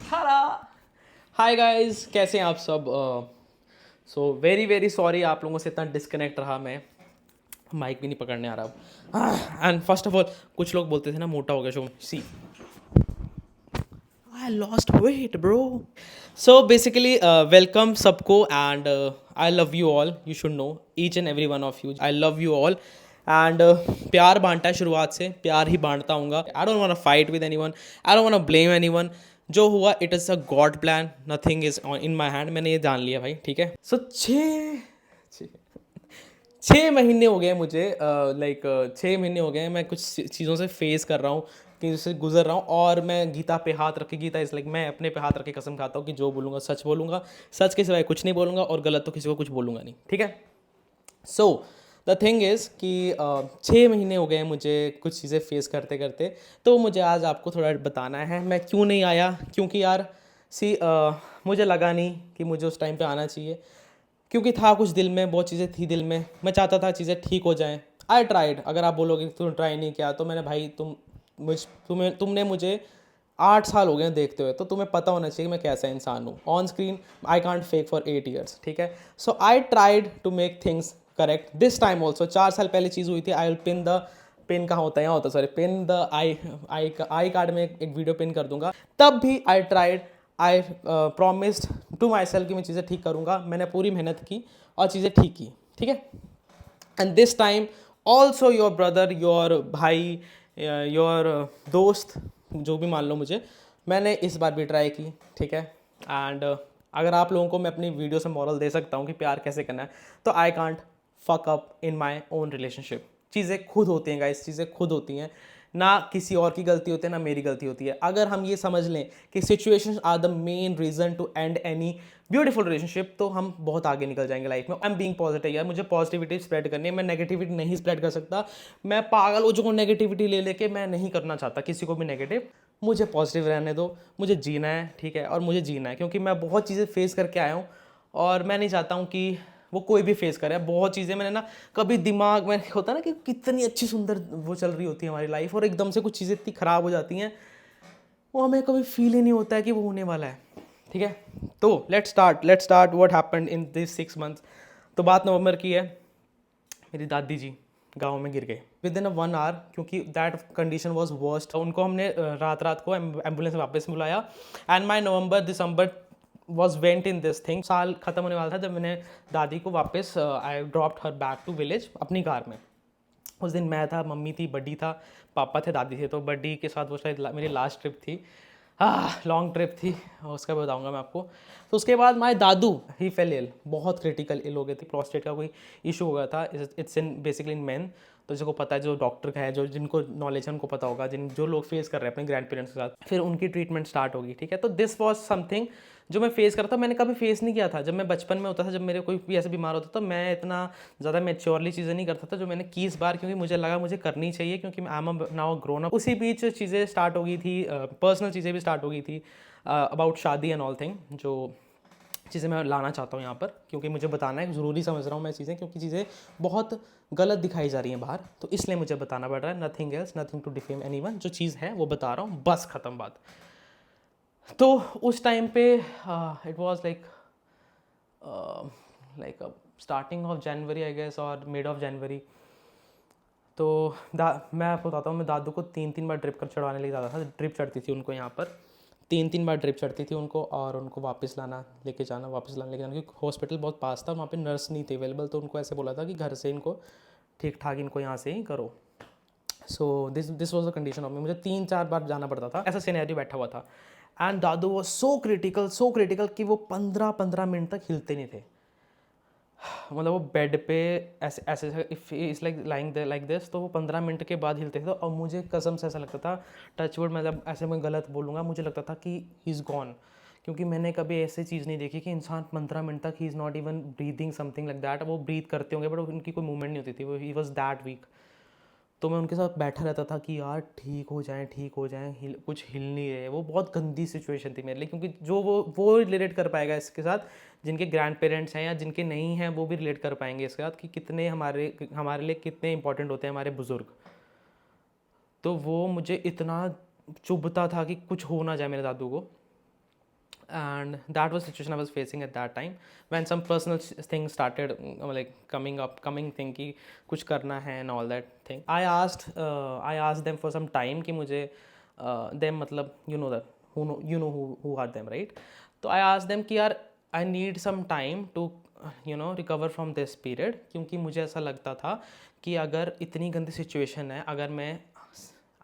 Hello hi guys, कैसे हैं आप सब। सो वेरी वेरी सॉरी आप लोगों से इतना डिस्कनेक्ट रहा मैं। माइक भी नहीं पकड़ने आ रहा। एंड फर्स्ट ऑफ ऑल, कुछ लोग बोलते थे ना मोटा हो गया शो। See I lost weight bro. So basically welcome सबको and I love you all. You should know each and every one of you. I love you all and प्यार बांटा है, शुरुआत से प्यार ही बांटता हूँगा। I don't want to fight with anyone, I don't want to blame anyone. जो हुआ it is a God plan, nothing is in my hand. मैंने ये जान लिया भाई, ठीक है। सो 6 महीने हो गए मुझे, लाइक 6 महीने हो गए मैं कुछ चीज़ों से फेस कर रहा हूँ, कि जिससे गुजर रहा हूँ। और मैं गीता पे हाथ रख के, गीता इस लाइक मैं अपने पे हाथ रख के कसम खाता हूँ कि जो बोलूँगा सच बोलूँगा, सच के सिवाय कुछ नहीं बोलूँगा, और गलत तो किसी को कुछ बोलूँगा नहीं, ठीक है। सो द थिंग इज़ कि 6 महीने हो गए मुझे कुछ चीज़ें फेस करते करते। तो मुझे आज आपको थोड़ा बताना है मैं क्यों नहीं आया, क्योंकि यार सी मुझे लगा नहीं कि मुझे उस टाइम पे आना चाहिए, क्योंकि था कुछ दिल में, बहुत चीज़ें थी दिल में, मैं चाहता था चीज़ें ठीक हो जाएं। I tried. अगर आप बोलोगे कि तुम ट्राई नहीं किया, तो मैंने भाई तुमने मुझे 8 साल हो गए हैं देखते हुए, तो तुम्हें पता होना चाहिए कि मैं कैसा इंसान हूँ। On screen I can't fake for 8 years, ठीक है। So I tried to make things correct this time also. 4 साल पहले चीज़ हुई थी। I will pin the pin कहाँ होता है, यहाँ होता है, sorry, pin the I card में एक वीडियो पिन कर दूंगा। तब भी I tried, I promised to myself कि मैं चीज़ें ठीक करूँगा। मैंने पूरी मेहनत की और चीज़ें ठीक की, ठीक है। And this time also your brother, your भाई, योर दोस्त, जो भी मान लो मुझे, मैंने इस बार भी ट्राई की, ठीक है। एंड अगर आप लोगों को मैं अपनी वीडियो से मॉरल दे सकता हूँ कि प्यार कैसे करना है, तो I can't fuck up in my own relationship. चीज़ें खुद होती हैं गाइस, चीज़ें खुद होती हैं, ना किसी और की गलती होती है ना मेरी गलती होती है। अगर हम ये समझ लें कि situations are the main reason to end any beautiful relationship, तो हम बहुत आगे निकल जाएंगे लाइफ में। आई एम बीइंग पॉजिटिव यार, मुझे पॉजिटिविटी स्प्रेड करनी है, मैं नेगेटिविटी नहीं स्प्रेड कर सकता। मैं पागल हो जो नेगेटिविटी ले लेके, मैं नहीं करना चाहता किसी को भी नेगेटिव। मुझे पॉजिटिव रहने दो, मुझे जीना है, ठीक है। और मुझे जीना है क्योंकि मैं बहुत चीज़ें फेस करके आया हूँ, और मैं नहीं चाहता हूँ कि वो कोई भी फेस करे। बहुत चीज़ें मैंने ना, कभी दिमाग में होता है ना कि कितनी अच्छी सुंदर वो चल रही होती है हमारी लाइफ, और एकदम से कुछ चीज़ें इतनी ख़राब हो जाती हैं, वो हमें कभी फील ही नहीं होता है कि वो होने वाला है, ठीक है। तो let's start what happened in this 6 months. तो बात नवंबर की है। मेरी दादी जी गाँव में गिर गए विद इन अ 1 आवर, क्योंकि दैट कंडीशन वॉज वर्स्ट। उनको हमने रात रात को एम्बुलेंस में वापस बुलाया। And my November December was went in this thing. साल खत्म होने वाला था जब मैंने दादी को वापस, I dropped her back to village अपनी कार में। उस दिन मैं था, मम्मी थी, बड्डी था, पापा थे, दादी थे। तो बड्डी के साथ वो शायद मेरी लास्ट ट्रिप थी, लॉन्ग ट्रिप थी, उसका बताऊंगा मैं आपको। तो उसके बाद माय दादू ही फेल इल, बहुत क्रिटिकल इल हो गए थे, प्रोस्टेट का कोई इशू हो गया था। It's in basically in man. तो जिसको पता है, जो डॉक्टर का है, जो जिनको नॉलेज है उनको पता होगा, जो लोग फेस कर रहे हैं अपने ग्रैंड पेरेंट्स के साथ, फिर उनकी ट्रीटमेंट स्टार्ट होगी, ठीक है। तो दिस वॉज समथिंग जो मैं फेस करता था, मैंने कभी फेस नहीं किया था। जब मैं बचपन में होता था, जब मेरे कोई भी ऐसे बीमार होता था, मैं इतना ज़्यादा मैच्योरली चीज़ें नहीं करता था जो मैंने की इस बार, क्योंकि मुझे लगा मुझे करनी चाहिए, क्योंकि I am now grown up. उसी बीच चीज़ें स्टार्ट हो गई थी, पर्सनल चीज़ें भी स्टार्ट हो गई थी, अबाउट शादी एंड ऑल थिंग, जो चीज़ें मैं लाना चाहता हूँ यहाँ पर, क्योंकि मुझे बताना है, ज़रूरी समझ रहा हूँ मैं चीज़ें, क्योंकि चीज़ें बहुत गलत दिखाई जा रही हैं बाहर, तो इसलिए मुझे बताना पड़ रहा है। Nothing else, nothing to defame anyone, जो चीज़ है वो बता रहा हूँ, बस ख़त्म बात। तो उस टाइम पे it was like starting of January I guess, और मिड ऑफ जनवरी। तो मैं आपको बताता हूँ, मैं दादू को 3 बार ड्रिप कर चढ़वाने लेके जाता था। ड्रिप चढ़ती थी उनको यहाँ पर, 3 बार ड्रिप चढ़ती थी उनको, और उनको वापस लाना लेके जाना, वापस लाना लेके जाना, क्योंकि हॉस्पिटल बहुत पास था, वहाँ पे नर्स नहीं थी अवेलेबल। तो उनको ऐसे बोला था कि घर से इनको ठीक ठाक इनको यहाँ से ही करो। So this was the condition of me. मुझे 3-4 बार जाना पड़ता था, ऐसा सिनेरियो बैठा हुआ था। एंड दादू वो सो क्रिटिकल कि वो 15-15 मिनट तक हिलते नहीं थे। मतलब वो बेड पे ऐसे ऐसे इस लाइक लाइंग लाइक दिस, तो वो 15 मिनट के बाद हिलते थे। और मुझे कसम से ऐसा लगता था, टचवुड, मतलब ऐसे मैं गलत बोलूँगा, मुझे लगता था कि ही इज़ गॉन, क्योंकि मैंने कभी ऐसी चीज़ नहीं देखी कि इंसान 15 मिनट तक he is not even breathing something like that. वो ब्रीथ करते होंगे बट उनकी कोई मूवमेंट नहीं होती थी, वो ही वॉज दैट वीक। तो मैं उनके साथ बैठा रहता था कि यार ठीक हो जाए, ठीक हो जाए, कुछ हिल नहीं रहे। वो बहुत गंदी सिचुएशन थी मेरे लिए, क्योंकि जो वो रिलेट कर पाएगा इसके साथ, जिनके ग्रैंड पेरेंट्स हैं या जिनके नहीं हैं, वो भी रिलेट कर पाएंगे इसके साथ, कि कितने हमारे हमारे लिए कितने इंपॉर्टेंट होते हैं हमारे बुज़ुर्ग। तो वो मुझे इतना चुभता था कि कुछ हो ना जाए मेरे दादू को। and that was the situation I was facing at that time when some personal things started like coming thing कि कुछ करना है and all that thing. I asked them for some time कि मुझे them मतलब you know who are them, right? तो I asked them कि यार I need some time to recover from this period, क्योंकि मुझे ऐसा लगता था कि अगर इतनी गंदी सिचुएशन है, अगर मैं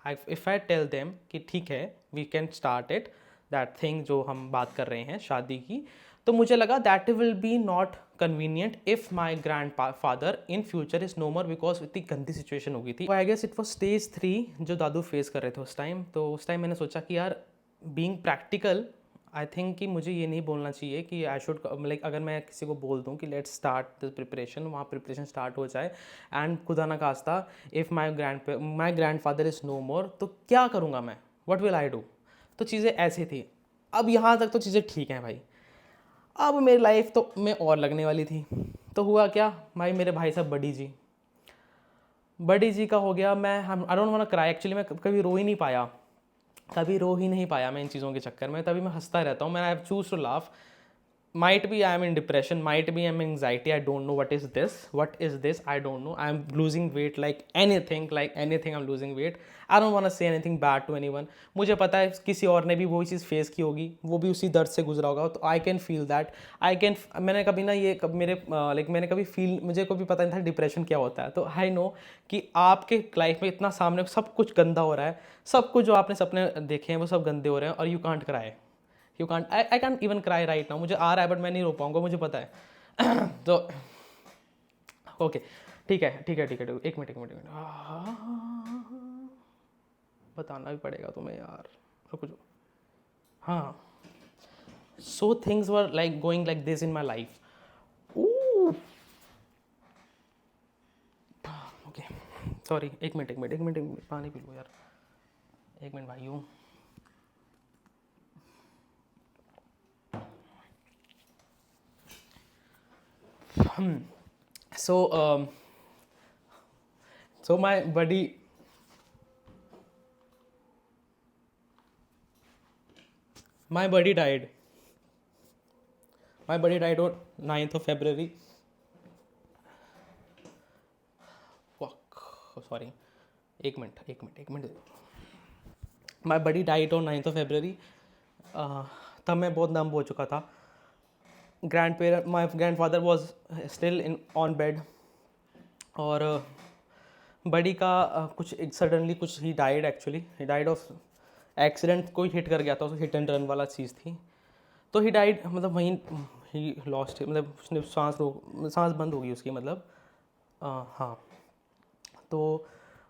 इफ़ आई टेल देम कि ठीक है we can start it that thing जो हम बात कर रहे हैं शादी की, तो मुझे लगा that will be not convenient if my grandfather in future is no more, because इतनी गंदी सिचुएशन हो गई थी. I guess it was stage 3 जो दादू फेस कर रहे थे उस टाइम. तो उस टाइम मैंने सोचा कि यार बीइंग प्रैक्टिकल आई थिंक कि मुझे ये नहीं बोलना चाहिए कि आई शुड लाइक अगर मैं किसी को बोल दूं कि लेट्स स्टार्ट द प्रिपरेशन, वहाँ प्रिपरेशन स्टार्ट हो जाए एंड खुदा ना खास्ता if my grandfather is no more, तो क्या करूँगा मैं, व्हाट विल आई डू. तो चीज़ें ऐसी थी. अब यहाँ तक तो चीज़ें ठीक हैं भाई. अब मेरी लाइफ तो में और लगने वाली थी. तो हुआ क्या भाई, मेरे भाई साहब बड़ी जी का हो गया. मैं I don't want to cry actually. मैं कभी रो ही नहीं पाया मैं इन चीज़ों के चक्कर में. तभी मैं हंसता रहता हूँ. मैं I choose to laugh. Might be I am in depression, might be I'm in anxiety, I don't know what is this, I don't know. I'm losing weight like anything I'm losing weight. I don't want to say anything bad to anyone. मुझे पता है किसी और ने भी वही चीज़ face की होगी, वो भी उसी दर्द से गुजरा होगा. तो I can feel that. मैंने कभी ना ये मैंने कभी फील, मुझे कभी पता नहीं था डिप्रेशन क्या होता है. तो I know कि आपके लाइफ में इतना सामने सब कुछ गंदा हो रहा है, सब कुछ जो आपने सपने देखे हैं वो सब गंदे हो रहे हैं, और you can't cry. I can't even cry right now. मुझे आ रहा है बट मैं नहीं रो पाऊंगा, मुझे पता है. तो ओके ठीक है. एक मिनट बताना भी पड़ेगा तुम्हें यार, रुको जो. हाँ, so things were like going like this in my life. Okay sorry, एक मिनट पानी पी लो यार. एक मिनट भाइयों. So my buddy died. My buddy died on 9th of February. Fuck, sorry. एक minute. My buddy died on 9th of February. तब मैं बहुत नम हो चुका था. My grandfather was still on bed. और बड़ी का कुछ सडनली कुछ he died actually. He died of accident. कोई हिट कर गया था, उसको हिट एंड रन वाला चीज़ थी. तो ही डाइड मतलब वहीं ही लॉस्ट, मतलब उसने सांस बंद हो गई उसकी, मतलब हाँ. तो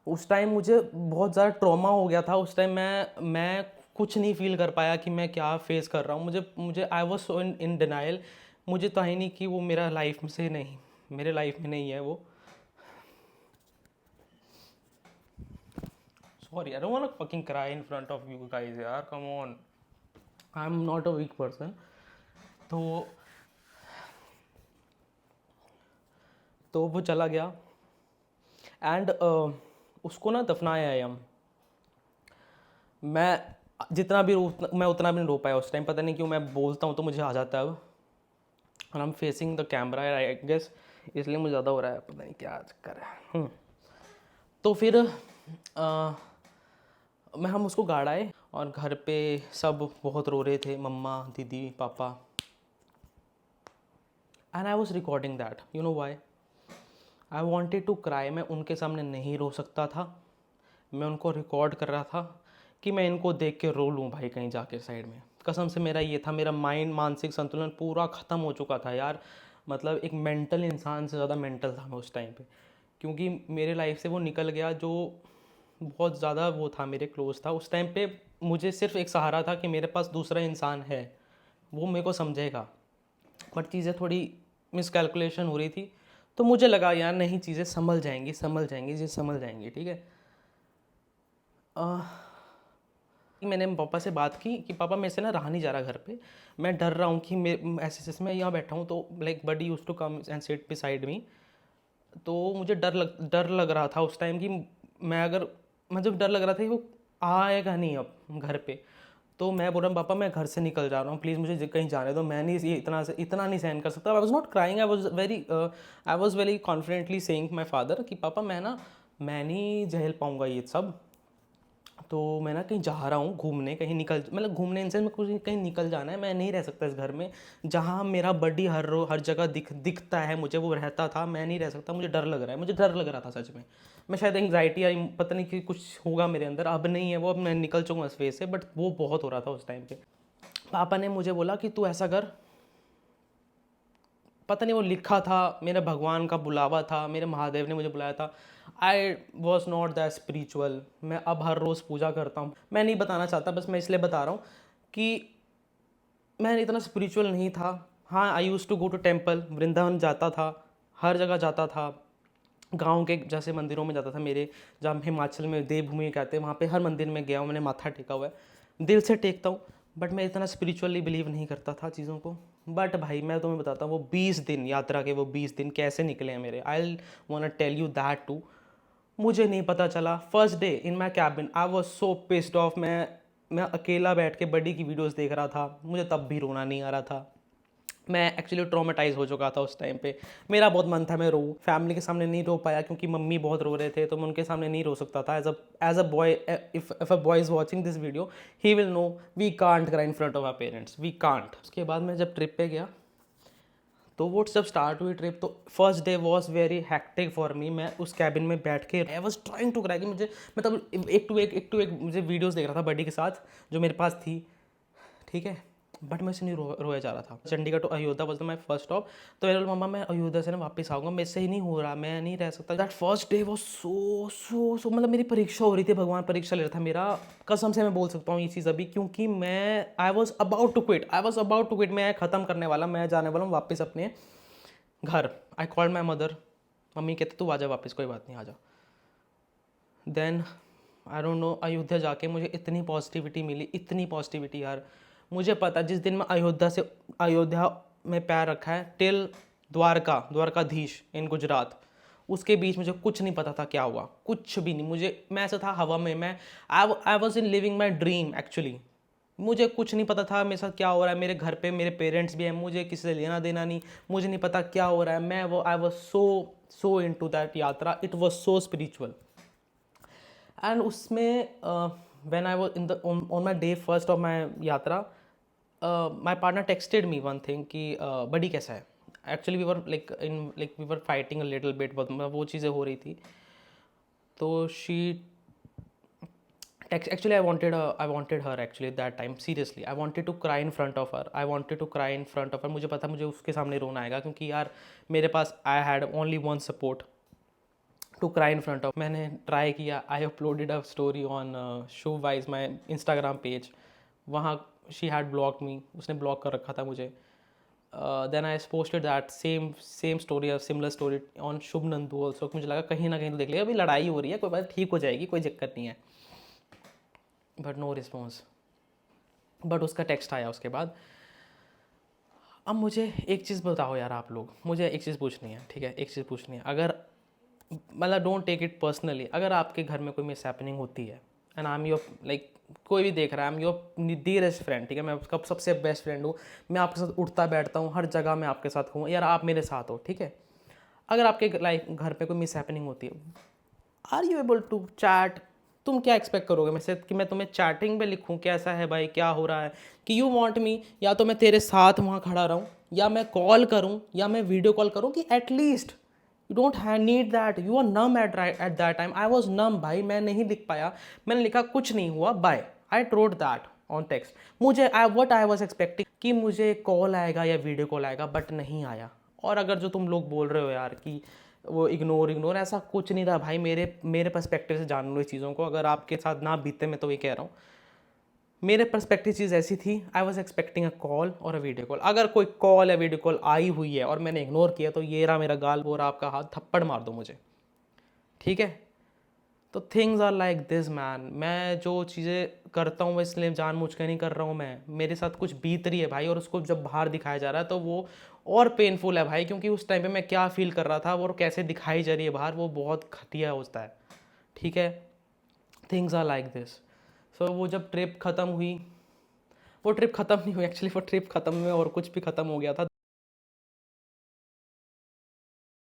उस टाइम मुझे बहुत ज़्यादा ट्रॉमा हो गया था. उस टाइम मैं कुछ नहीं फील कर पाया कि मैं क्या फेस कर रहा हूँ. मुझे I was so in denial. मुझे तो ही नहीं कि वो मेरे लाइफ में नहीं है वो. Sorry, I don't want to fucking cry in front of you guys यार, come on. I'm not a weak person. तो वो चला गया एंड उसको ना दफनाया है हम. मैं उतना भी नहीं रो पाया उस टाइम. पता नहीं क्यों मैं बोलता हूँ तो मुझे आ जाता है अब. और I am facing the camera I guess, इसलिए मुझे ज़्यादा हो रहा है, पता नहीं क्या चक्कर है. तो फिर हम उसको गाड़ाए और घर पे सब बहुत रो रहे थे, मम्मा, दीदी, पापा. And I was recording that. You know why? I wanted to cry. मैं उनके सामने नहीं रो सकता था. मैं उनको रिकॉर्ड कर रहा था कि मैं इनको देख के रो लूँ भाई कहीं जाके साइड में. कसम से मेरा ये था. मेरा मानसिक संतुलन पूरा ख़त्म हो चुका था यार. मतलब एक मेंटल इंसान से ज़्यादा मेंटल था मैं उस टाइम पे, क्योंकि मेरे लाइफ से वो निकल गया जो बहुत ज़्यादा वो था, मेरे क्लोज था. उस टाइम पे मुझे सिर्फ एक सहारा था कि मेरे पास दूसरा इंसान है, वो मेरे को समझेगा. बट चीज़ें थोड़ी मिसकैलकुलेशन हो रही थी. तो मुझे लगा यार नहीं, चीज़ें संभल जाएंगी, ठीक है. मैंने पापा से बात की कि पापा मेरे से ना रहा नहीं जा रहा घर पे. मैं डर रहा हूँ कि मैं यहाँ बैठा हूँ तो like buddy used to come and sit beside me. तो मुझे डर लग रहा था उस टाइम कि मैं जब डर लग रहा था कि वो आएगा नहीं अब घर पे. तो मैं बोल रहा हूँ पापा मैं घर से निकल जा रहा हूँ, प्लीज़ मुझे कहीं जाने दो, मैं नहीं ये इतना नहीं सहन कर सकता। I was not crying, I was very confidently saying my father कि पापा मैं नहीं झेल पाऊँगा ये सब। तो मैं ना कहीं जा रहा हूँ घूमने, कहीं निकल, मतलब घूमने इनसे मैं कुछ कहीं निकल जाना है, मैं नहीं रह सकता इस घर में जहाँ मेरा बड्डी हर जगह दिखता है मुझे, वो रहता था, मैं नहीं रह सकता, मुझे डर लग रहा है, मुझे डर लग रहा था सच में। मैं शायद एंग्जाइटी या पता नहीं कि कुछ होगा मेरे अंदर, अब नहीं है वो, अब मैं निकल चुका उस फेज से, बट वो बहुत हो रहा था उस टाइम पे। पापा ने मुझे बोला कि तू ऐसा कर, पता नहीं वो लिखा था, मेरे भगवान का बुलावा था, मेरे महादेव ने मुझे बुलाया था। I was not that spiritual. मैं अब हर रोज़ पूजा करता हूँ, मैं नहीं बताना चाहता, बस मैं इसलिए बता रहा हूँ कि मैं इतना स्पिरिचुअल नहीं था। हाँ, I used to go to temple, Vrindavan जाता था, हर जगह जाता था, गांव के जैसे मंदिरों में जाता था मेरे, जहाँ हिमाचल में देवभूमि कहते हैं, वहाँ पे हर मंदिर में गया हूँ, मैंने माथा टेका हुआ है, दिल से टेकता हूँ, बट मैं इतना स्पिरिचुअली बिलीव नहीं करता था चीज़ों को। बट भाई मैं तुम्हें बताता हूँ, वो 20 दिन यात्रा के, वो 20 दिन कैसे निकले हैं मेरे, I want to tell you that too. मुझे नहीं पता चला, first day in my cabin I was so pissed off. मैं अकेला बैठ के बडी की वीडियोस देख रहा था, मुझे तब भी रोना नहीं आ रहा था। मैं एक्चुअली ट्रॉमेटाइज हो चुका था उस टाइम पे, मेरा बहुत मन था मैं रो, फैमिली के सामने नहीं रो पाया क्योंकि मम्मी बहुत रो रहे थे, तो मैं उनके सामने नहीं रो सकता था। As a boy, if a boy is watching this video, he will know we can't cry in front of our parents, we can't. उसके बाद मैं जब ट्रिप पे गया, तो वो जब स्टार्ट हुई ट्रिप, तो first day was very hectic for me. मैं उस कैबिन में बैठ के I was trying to cry, कि मुझे, मैं तब एक मुझे वीडियोस देख रहा था बडी के साथ जो मेरे पास थी, ठीक है, बट मैं इससे नहीं रोया जा रहा था। Chandigarh to Ayodhya was my first stop, तो मेरे बोला मम्मा मैं अयोध्या से ना वापस आऊँगा, मेरे से ही नहीं हो रहा, मैं नहीं रह सकता। That first day was so मतलब मेरी परीक्षा हो रही थी, भगवान परीक्षा ले रहा था मेरा, कसम से मैं बोल सकता हूँ ये चीज़ अभी, क्योंकि मैं I was about to quit, मैं ख़त्म करने वाला, मैं जाने वाला हूँ वापस अपने घर। I called my mother, mummy कहते तू आ जा वापस, कोई बात नहीं आ जा। Then I don't know, Ayodhya जाके मुझे इतनी पॉजिटिविटी मिली, इतनी पॉजिटिविटी यार। मुझे पता जिस दिन मैं अयोध्या में पैर रखा है टिल द्वारकाधीश इन गुजरात, उसके बीच मुझे कुछ नहीं पता था क्या हुआ, कुछ भी नहीं। मैं ऐसा था हवा में, मैं I was in living my dream actually. मुझे कुछ नहीं पता था मेरे साथ क्या हो रहा है, मेरे घर पे मेरे पेरेंट्स भी हैं, मुझे किसी से लेना देना नहीं, मुझे नहीं पता क्या हो रहा है। I was so into that yatra, it was so spiritual. And उसमें when I was in the on my day first of my yatra, my partner texted me one thing कि बडी कैसा है। Actually we were fighting a little bit, मतलब वो चीज़ें हो रही थी। तो she actually I wanted her actually at that time, seriously I wanted to cry in front of her, मुझे पता मुझे उसके सामने रोना आएगा, क्योंकि यार मेरे पास I had only one support to cry in front of. मैंने ट्राई किया, I uploaded a story on Shubh wise my Instagram page, वहाँ शी हैड ब्लॉक मी, उसने ब्लॉक कर रखा था मुझे। Then I posted that same story, similar story on Shubh Nandu also. मुझे लगा कहीं ना कहीं तो देख लिया, अभी लड़ाई हो रही है, कोई बात ठीक हो जाएगी, कोई दिक्कत नहीं है, बट नो रिस्पॉन्स। बट उसका टेक्स्ट आया उसके बाद। अब मुझे एक चीज़ बताओ यार आप लोग, मुझे एक चीज़ पूछनी है, ठीक है, एक चीज़ पूछनी है, अगर मतलब डोंट टेक इट पर्सनली, अगर आपके घर में कोई मिस हैपनिंग होती है and I am your like, कोई भी देख रहा है, I am your dearest friend, ठीक है, मैं उसका सबसे बेस्ट फ्रेंड हूँ, मैं आपके साथ उठता बैठता हूँ, हर जगह मैं आपके साथ हूँ यार, आप मेरे साथ हो, ठीक है। अगर आपके लाइफ घर पे कोई मिस हैपनिंग होती है, are you able to chat? तुम क्या एक्सपेक्ट करोगे मैं से कि मैं तुम्हें चैटिंग पे लिखूँ कैसा है भाई, क्या हो रहा है, कि यू वांट मी, या तो मैं तेरे साथ वहाँ खड़ा रहूँ, या मैं कॉल करूँ, या मैं वीडियो कॉल करूँ, कि at least you don't need that, you are numb at that time. I was numb भाई, मैं नहीं लिख पाया, मैंने लिखा कुछ नहीं हुआ bye, I wrote that on text. मुझे आई वॉज एक्सपेक्टिंग कि मुझे कॉल आएगा या वीडियो कॉल आएगा, बट नहीं आया। और अगर जो तुम लोग बोल रहे हो यार कि वो इग्नोर, ऐसा कुछ नहीं था भाई, मेरे पर्सपेक्टिव से जान लो इस चीज़ों को, अगर आपके साथ ना बीते मैं तो ये कह रहा हूँ, मेरे पर्सपेक्टिव चीज़ ऐसी थी, I was expecting a call और अ वीडियो कॉल। अगर कोई कॉल या वीडियो कॉल आई हुई है और मैंने इग्नोर किया, तो ये रहा मेरा गाल, वो रहा आपका हाथ, थप्पड़ मार दो मुझे, ठीक है। तो things are like this man, मैं जो चीज़ें करता हूँ वो इसलिए जानबूझ के नहीं कर रहा हूँ, मैं मेरे साथ कुछ बीत रही है भाई, और उसको जब बाहर दिखाया जा रहा है तो वो और पेनफुल है भाई, क्योंकि उस टाइम पे मैं क्या फील कर रहा था और कैसे दिखाई जा रही है बाहर, वो बहुत घटिया होता है, ठीक है। Things are like this. So वो जब ट्रिप ख़त्म हुई, वो ट्रिप ख़त्म नहीं हुई एक्चुअली, वो ट्रिप ख़त्म हुई और कुछ भी ख़त्म हो गया था।